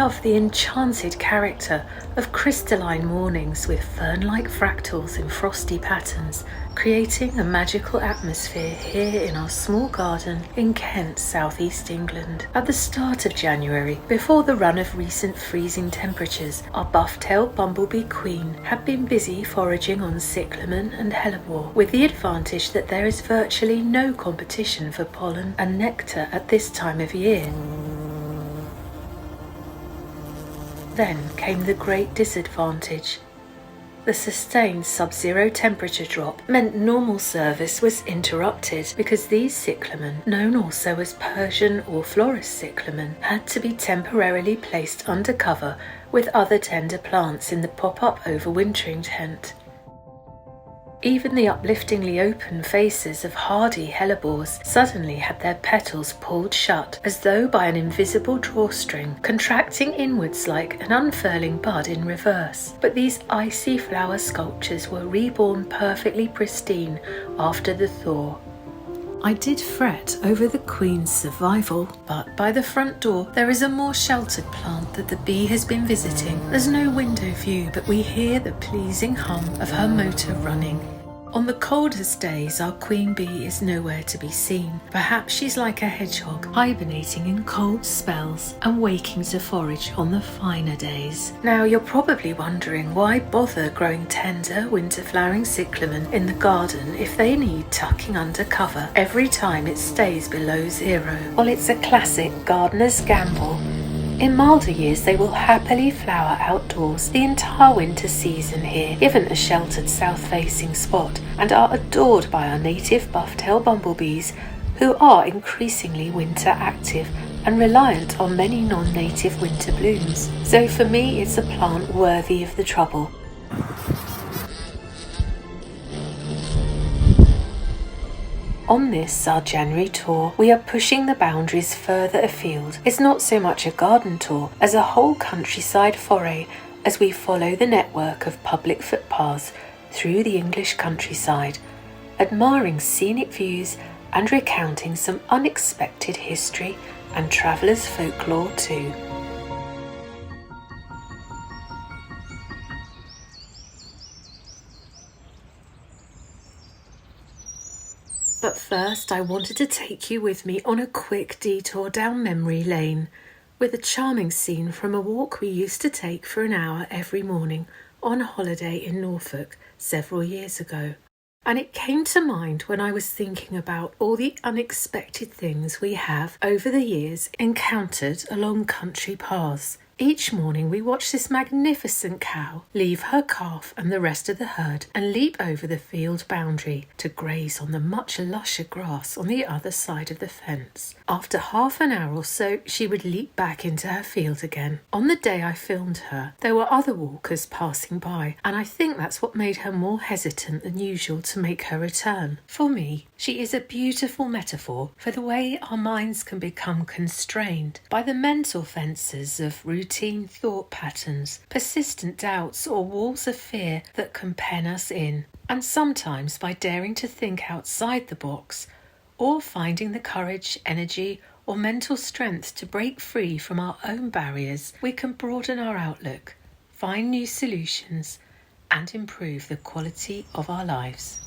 love the enchanted character of crystalline mornings with fern-like fractals in frosty patterns, creating a magical atmosphere here in our small garden in Kent, southeast England. At the start of January, before the run of recent freezing temperatures, our buff-tailed bumblebee queen had been busy foraging on cyclamen and hellebore, with the advantage that there is virtually no competition for pollen and nectar at this time of year. Then came the great disadvantage. The sustained sub-zero temperature drop meant normal service was interrupted because these cyclamen, known also as Persian or florist cyclamen, had to be temporarily placed under cover with other tender plants in the pop-up overwintering tent. Even the upliftingly open faces of hardy hellebores suddenly had their petals pulled shut, as though by an invisible drawstring, contracting inwards like an unfurling bud in reverse. But these icy flower sculptures were reborn perfectly pristine after the thaw. I did fret over the queen's survival, but by the front door there is a more sheltered plant that the bee has been visiting. There's no window view, but we hear the pleasing hum of her motor running. On the coldest days, our queen bee is nowhere to be seen. Perhaps she's like a hedgehog, hibernating in cold spells and waking to forage on the finer days. Now, you're probably wondering why bother growing tender winter-flowering cyclamen in the garden if they need tucking under cover every time it stays below zero. Well, it's a classic gardener's gamble. In milder years, they will happily flower outdoors the entire winter season here, given a sheltered south-facing spot, and are adored by our native buff-tailed bumblebees, who are increasingly winter active and reliant on many non-native winter blooms. So for me, it's a plant worthy of the trouble. On this, our January tour, we are pushing the boundaries further afield. It's not so much a garden tour as a whole countryside foray as we follow the network of public footpaths through the English countryside, admiring scenic views and recounting some unexpected history and travellers' folklore too. But first, I wanted to take you with me on a quick detour down memory lane with a charming scene from a walk we used to take for an hour every morning on holiday in Norfolk several years ago. And it came to mind when I was thinking about all the unexpected things we have over the years encountered along country paths. Each morning we watch this magnificent cow leave her calf and the rest of the herd and leap over the field boundary to graze on the much lusher grass on the other side of the fence. After half an hour or so, she would leap back into her field again. On the day I filmed her, there were other walkers passing by, and I think that's what made her more hesitant than usual to make her return. For me, she is a beautiful metaphor for the way our minds can become constrained by the mental fences of routine thought patterns, persistent doubts or walls of fear that can pen us in. And sometimes by daring to think outside the box, or finding the courage, energy or mental strength to break free from our own barriers, we can broaden our outlook, find new solutions and improve the quality of our lives.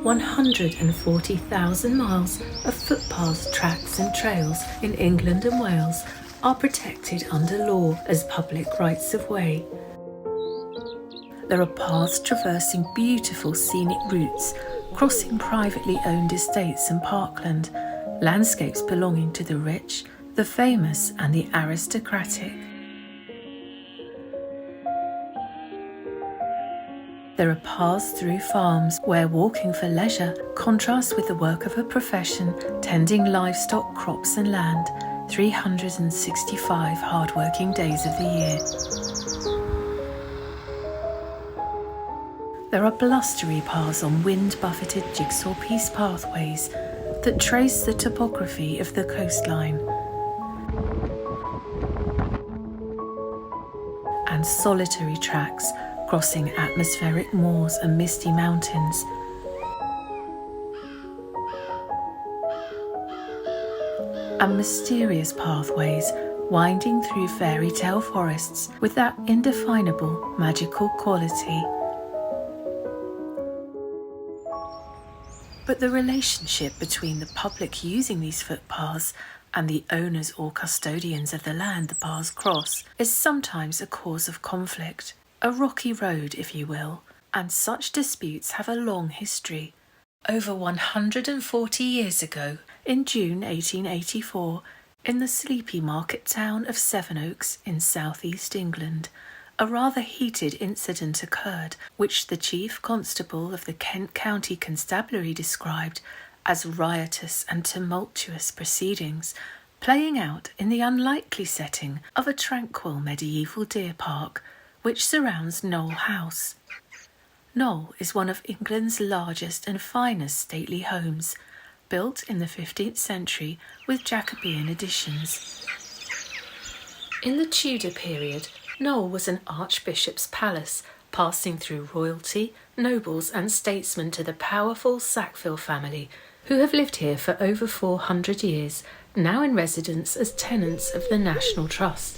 "140,000 miles of footpaths, tracks and trails in England and Wales are protected under law as public rights of way. There are paths traversing beautiful scenic routes, crossing privately owned estates and parkland, landscapes belonging to the rich, the famous and the aristocratic. There are paths through farms where walking for leisure contrasts with the work of a profession tending livestock, crops and land 365 hard-working days of the year. There are blustery paths on wind-buffeted jigsaw piece pathways that trace the topography of the coastline, and solitary tracks crossing atmospheric moors and misty mountains. And mysterious pathways winding through fairy tale forests with that indefinable magical quality. But the relationship between the public using these footpaths and the owners or custodians of the land the paths cross is sometimes a cause of conflict, a rocky road, if you will, and such disputes have a long history. Over 140 years ago, in June 1884, in the sleepy market town of Sevenoaks in southeast England, a rather heated incident occurred, which the Chief Constable of the Kent County Constabulary described as riotous and tumultuous proceedings, playing out in the unlikely setting of a tranquil medieval deer park which surrounds Knole House. Knole is one of England's largest and finest stately homes, built in the 15th century with Jacobean additions. In the Tudor period, Knole was an archbishop's palace, passing through royalty, nobles and statesmen to the powerful Sackville family, who have lived here for over 400 years, now in residence as tenants of the National Trust.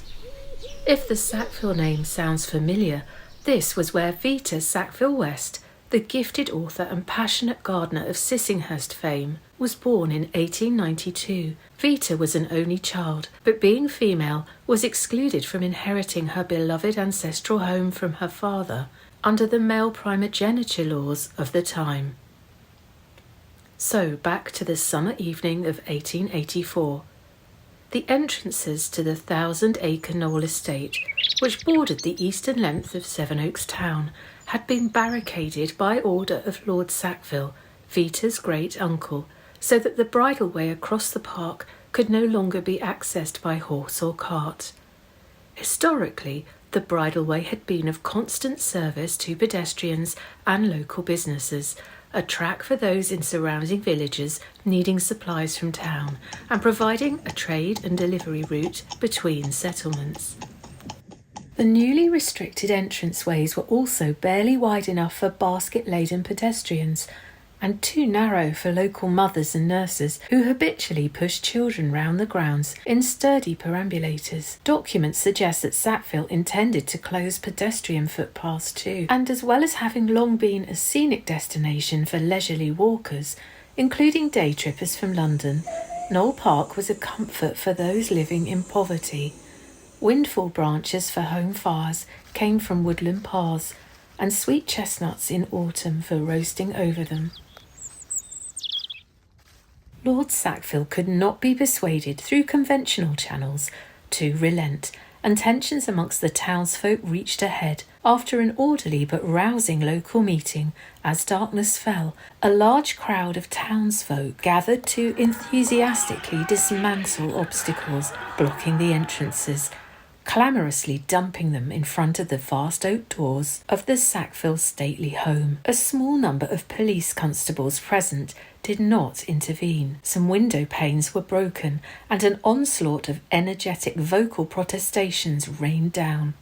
If the Sackville name sounds familiar, this was where Vita Sackville West, the gifted author and passionate gardener of Sissinghurst fame, was born in 1892. Vita was an only child, but being female was excluded from inheriting her beloved ancestral home from her father under the male primogeniture laws of the time. So back to the summer evening of 1884. The entrances to the 1,000-acre Knole estate, which bordered the eastern length of Sevenoaks town, had been barricaded by order of Lord Sackville, Vita's great-uncle, so that the bridleway across the park could no longer be accessed by horse or cart. Historically, the bridleway had been of constant service to pedestrians and local businesses, a track for those in surrounding villages needing supplies from town, and providing a trade and delivery route between settlements. The newly restricted entranceways were also barely wide enough for basket-laden pedestrians, and too narrow for local mothers and nurses who habitually pushed children round the grounds in sturdy perambulators. Documents suggest that Sackville intended to close pedestrian footpaths too, and as well as having long been a scenic destination for leisurely walkers, including day trippers from London, Knole Park was a comfort for those living in poverty. Windfall branches for home fires came from woodland paths, and sweet chestnuts in autumn for roasting over them. Lord Sackville could not be persuaded through conventional channels to relent, and tensions amongst the townsfolk reached a head. After an orderly but rousing local meeting, as darkness fell, a large crowd of townsfolk gathered to enthusiastically dismantle obstacles blocking the entrances, clamorously dumping them in front of the vast oak doors of the Sackville stately home. A small number of police constables present did not intervene. Some window panes were broken, and an onslaught of energetic vocal protestations rained down.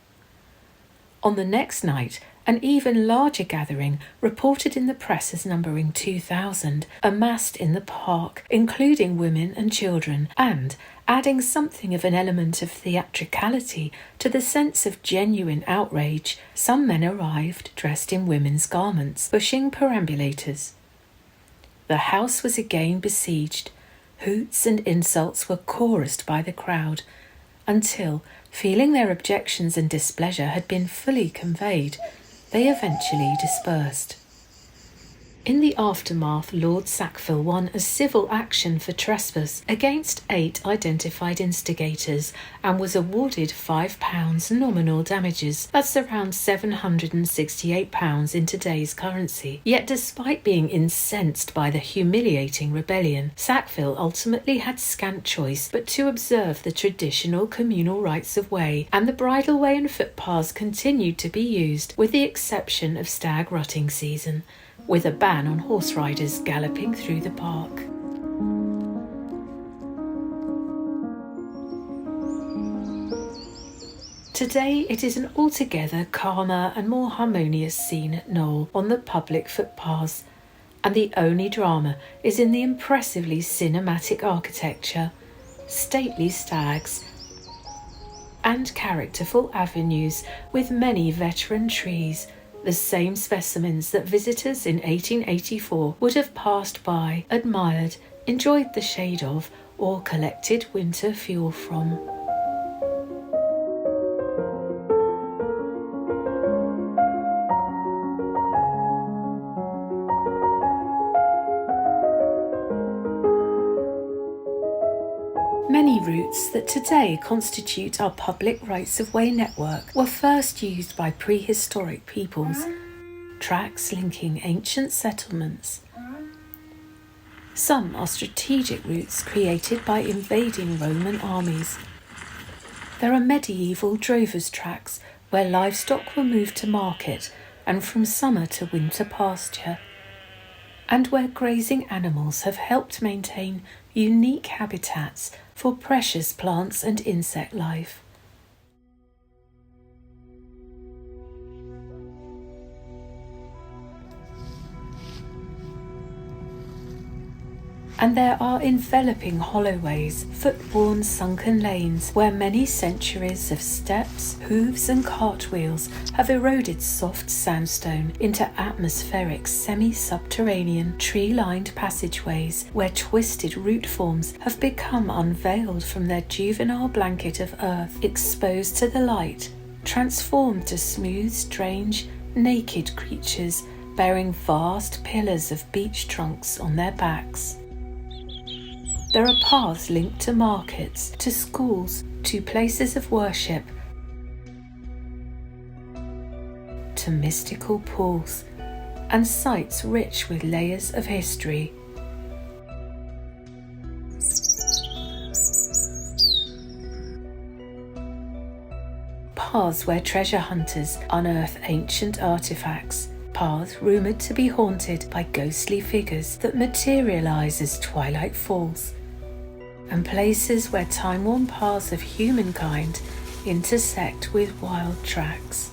On the next night, an even larger gathering, reported in the press as numbering 2,000, amassed in the park, including women and children, and, adding something of an element of theatricality to the sense of genuine outrage, some men arrived dressed in women's garments, pushing perambulators. The house was again besieged. Hoots and insults were chorused by the crowd, until, feeling their objections and displeasure had been fully conveyed, they eventually dispersed. In the aftermath, Lord Sackville won a civil action for trespass against 8 identified instigators and was awarded £5 nominal damages. That's around £768 in today's currency. Yet despite being incensed by the humiliating rebellion, Sackville ultimately had scant choice but to observe the traditional communal rights of way, and the bridleway and footpaths continued to be used with the exception of stag rutting season, with a ban on horse riders galloping through the park. Today it is an altogether calmer and more harmonious scene at Knole on the public footpaths, and the only drama is in the impressively cinematic architecture, stately stags, and characterful avenues with many veteran trees, the same specimens that visitors in 1884 would have passed by, admired, enjoyed the shade of, or collected winter fuel from. Many routes that today constitute our public rights-of-way network were first used by prehistoric peoples, tracks linking ancient settlements. Some are strategic routes created by invading Roman armies. There are medieval drovers' tracks where livestock were moved to market and from summer to winter pasture, and where grazing animals have helped maintain unique habitats for precious plants and insect life. And there are enveloping hollowways, foot-worn sunken lanes where many centuries of steps, hooves and cartwheels have eroded soft sandstone into atmospheric semi-subterranean tree-lined passageways where twisted root forms have become unveiled from their juvenile blanket of earth exposed to the light, transformed to smooth, strange, naked creatures bearing vast pillars of beech trunks on their backs. There are paths linked to markets, to schools, to places of worship, to mystical pools, and sites rich with layers of history. Paths where treasure hunters unearth ancient artifacts. Paths rumoured to be haunted by ghostly figures that materialise as twilight falls, and places where time-worn paths of humankind intersect with wild tracks.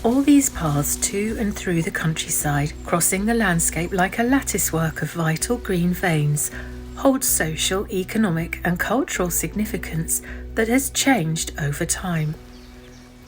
All these paths to and through the countryside, crossing the landscape like a latticework of vital green veins, hold social, economic and cultural significance that has changed over time.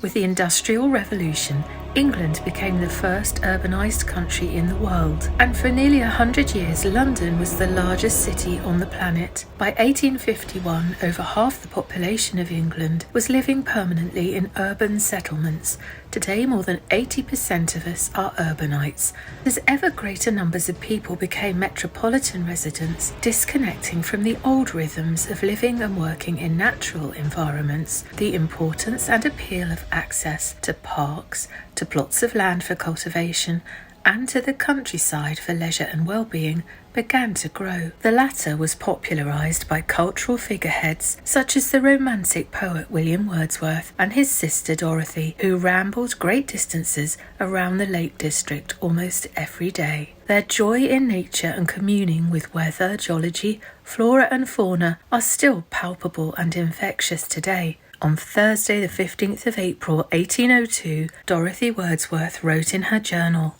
With the Industrial Revolution, England became the first urbanised country in the world, and for nearly 100 years London was the largest city on the planet. By 1851, over half the population of England was living permanently in urban settlements. Today, more than 80% of us are urbanites, as ever greater numbers of people became metropolitan residents, disconnecting from the old rhythms of living and working in natural environments. The importance and appeal of access to parks, to plots of land for cultivation, and to the countryside for leisure and well-being began to grow. The latter was popularised by cultural figureheads such as the romantic poet William Wordsworth and his sister Dorothy, who rambled great distances around the Lake District almost every day. Their joy in nature and communing with weather, geology, flora and fauna are still palpable and infectious today. On Thursday the 15th of April 1802, Dorothy Wordsworth wrote in her journal,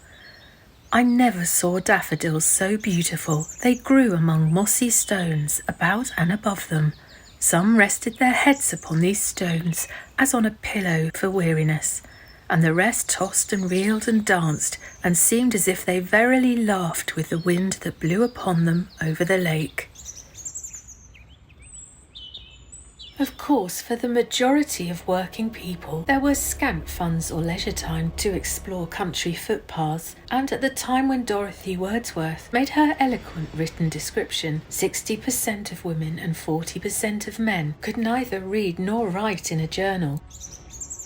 "I never saw daffodils so beautiful. They grew among mossy stones about and above them. Some rested their heads upon these stones as on a pillow for weariness, and the rest tossed and reeled and danced, and seemed as if they verily laughed with the wind that blew upon them over the lake." Of course, for the majority of working people, there were scant funds or leisure time to explore country footpaths, and at the time when Dorothy Wordsworth made her eloquent written description, 60% of women and 40% of men could neither read nor write in a journal.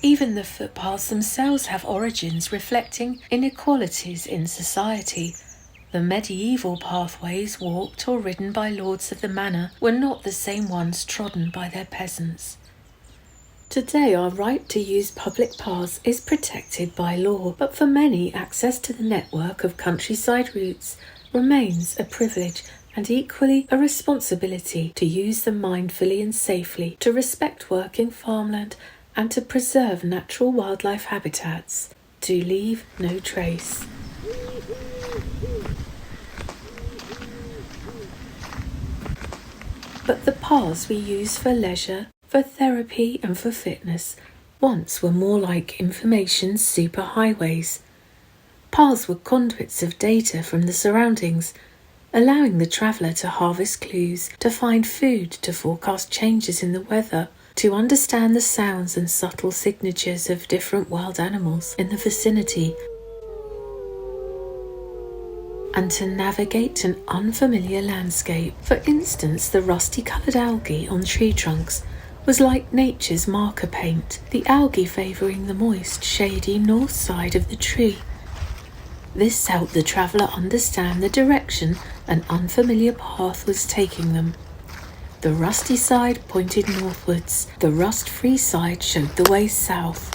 Even the footpaths themselves have origins reflecting inequalities in society. The medieval pathways walked or ridden by lords of the manor were not the same ones trodden by their peasants. Today our right to use public paths is protected by law, but for many access to the network of countryside routes remains a privilege and equally a responsibility to use them mindfully and safely, to respect working farmland, and to preserve natural wildlife habitats, to leave no trace. But the paths we use for leisure, for therapy and for fitness once were more like information superhighways. Paths were conduits of data from the surroundings, allowing the traveller to harvest clues, to find food, to forecast changes in the weather, to understand the sounds and subtle signatures of different wild animals in the vicinity, and to navigate an unfamiliar landscape. For instance, the rusty-coloured algae on tree trunks was like nature's marker paint, the algae favouring the moist, shady north side of the tree. This helped the traveller understand the direction an unfamiliar path was taking them. The rusty side pointed northwards, the rust-free side showed the way south.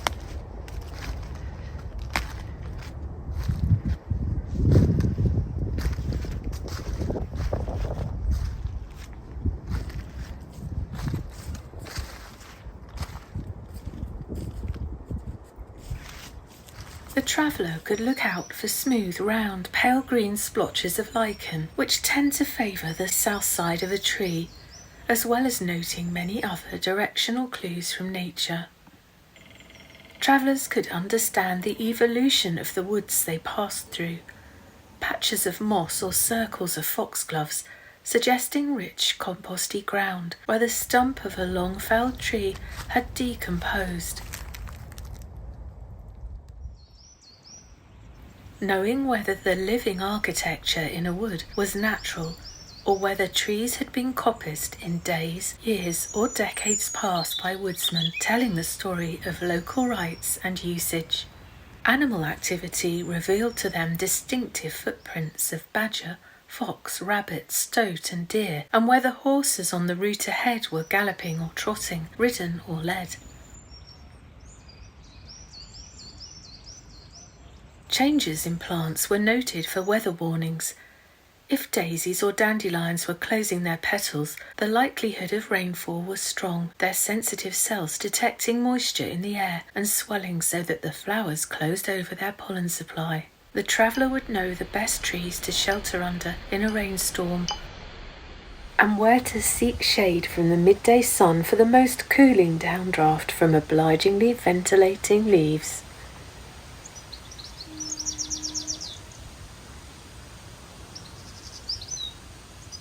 The traveller could look out for smooth, round, pale green splotches of lichen, which tend to favour the south side of a tree, as well as noting many other directional clues from nature. Travellers could understand the evolution of the woods they passed through, patches of moss or circles of foxgloves suggesting rich composty ground where the stump of a long-felled tree had decomposed. Knowing whether the living architecture in a wood was natural or whether trees had been coppiced in days, years or decades past by woodsmen telling the story of local rites and usage. Animal activity revealed to them distinctive footprints of badger, fox, rabbit, stoat and deer, and whether horses on the route ahead were galloping or trotting, ridden or led. Changes in plants were noted for weather warnings. If daisies or dandelions were closing their petals, the likelihood of rainfall was strong, their sensitive cells detecting moisture in the air and swelling so that the flowers closed over their pollen supply. The traveller would know the best trees to shelter under in a rainstorm, and where to seek shade from the midday sun for the most cooling downdraft from obligingly ventilating leaves.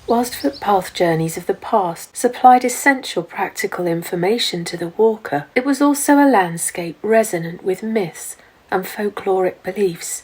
Whilst footpath journeys of the past supplied essential practical information to the walker, it was also a landscape resonant with myths and folkloric beliefs.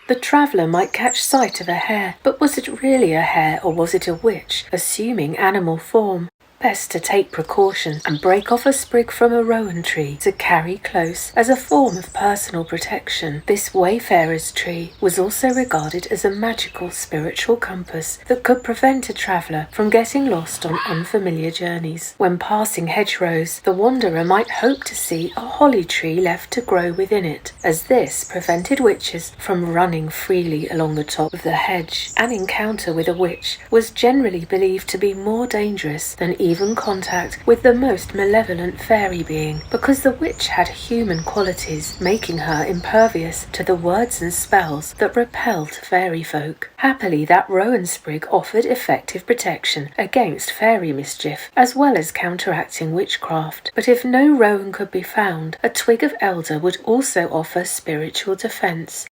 The traveller might catch sight of a hare, but was it really a hare or was it a witch, assuming animal form? Best to take precaution and break off a sprig from a rowan tree to carry close as a form of personal protection. This wayfarer's tree was also regarded as a magical spiritual compass that could prevent a traveller from getting lost on unfamiliar journeys. When passing hedgerows, the wanderer might hope to see a holly tree left to grow within it, as this prevented witches from running freely along the top of the hedge. An encounter with a witch was generally believed to be more dangerous than even contact with the most malevolent fairy being, because the witch had human qualities, making her impervious to the words and spells that repelled fairy folk. Happily, that rowan sprig offered effective protection against fairy mischief, as well as counteracting witchcraft. But if no rowan could be found, a twig of elder would also offer spiritual defence,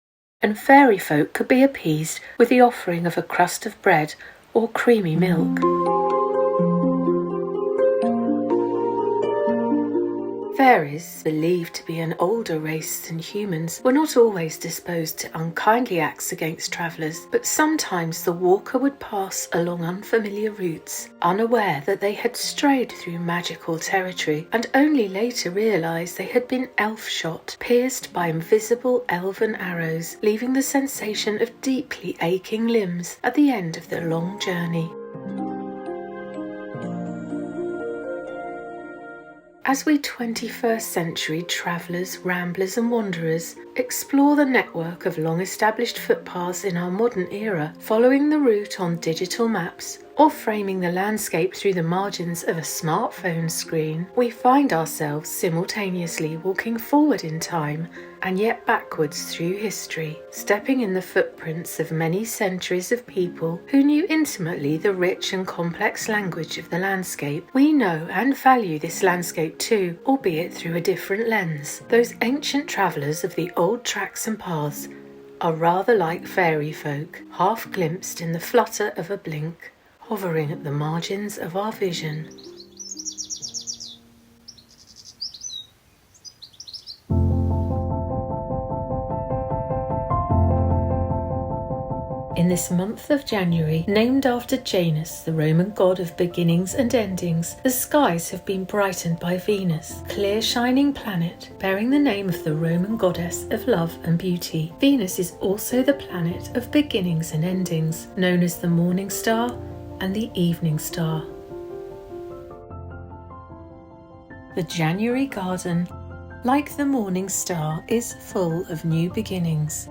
and fairy folk could be appeased with the offering of a crust of bread or creamy milk. Fairies, believed to be an older race than humans, were not always disposed to unkindly acts against travellers, but sometimes the walker would pass along unfamiliar routes, unaware that they had strayed through magical territory, and only later realise they had been elf-shot, pierced by invisible elven arrows, leaving the sensation of deeply aching limbs at the end of their long journey. As we 21st century travellers, ramblers and wanderers explore the network of long-established footpaths in our modern era, following the route on digital maps or framing the landscape through the margins of a smartphone screen, we find ourselves simultaneously walking forward in time and yet backwards through history, stepping in the footprints of many centuries of people who knew intimately the rich and complex language of the landscape. We know and value this landscape too, albeit through a different lens. Those ancient travellers of the old tracks and paths are rather like fairy folk, half glimpsed in the flutter of a blink, hovering at the margins of our vision. In this month of January, named after Janus, the Roman god of beginnings and endings, the skies have been brightened by Venus, clear shining planet bearing the name of the Roman goddess of love and beauty. Venus is also the planet of beginnings and endings, known as the morning star and the evening star. The January garden, like the morning star, is full of new beginnings.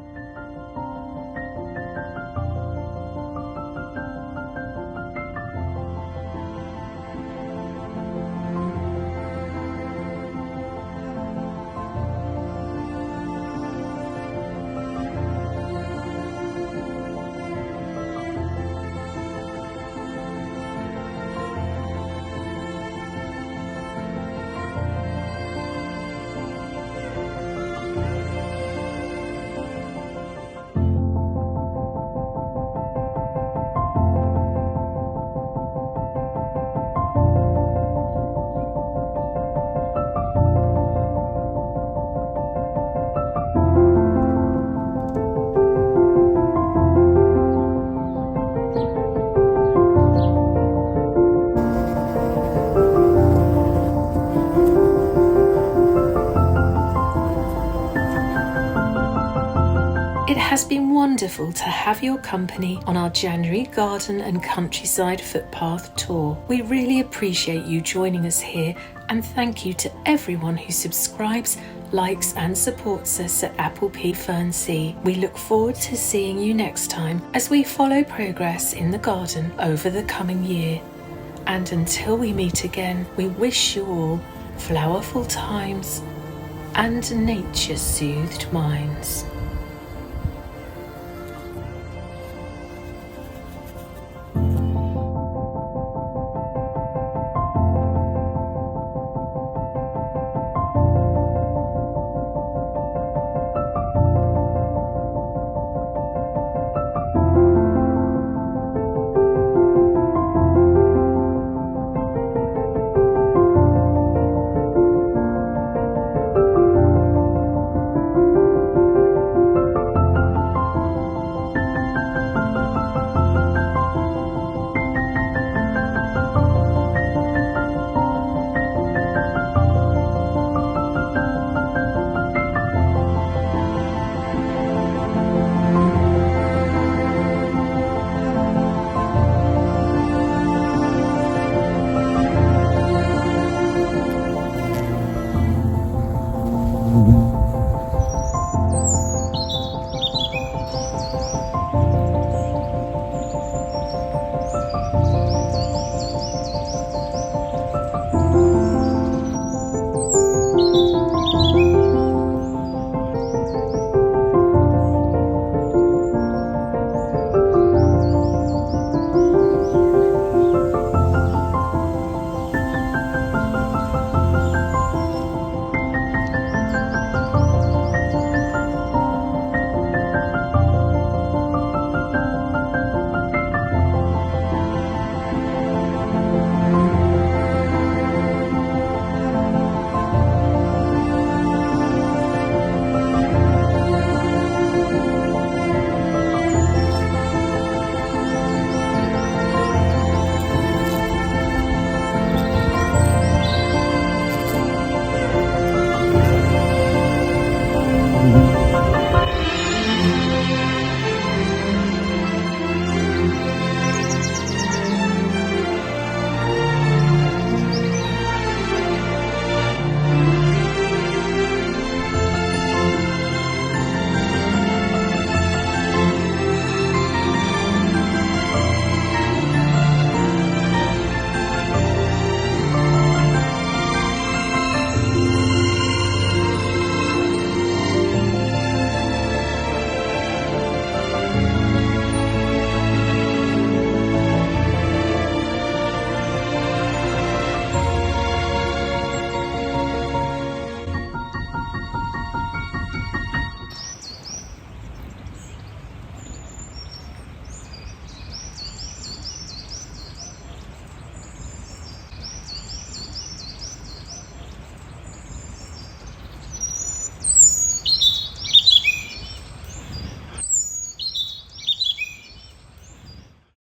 It has been wonderful to have your company on our January garden and countryside footpath tour. We really appreciate you joining us here, and thank you to everyone who subscribes, likes and supports us at Appleby Fern Sea. We look forward to seeing you next time as we follow progress in the garden over the coming year. And until we meet again, we wish you all flowerful times and nature-soothed minds.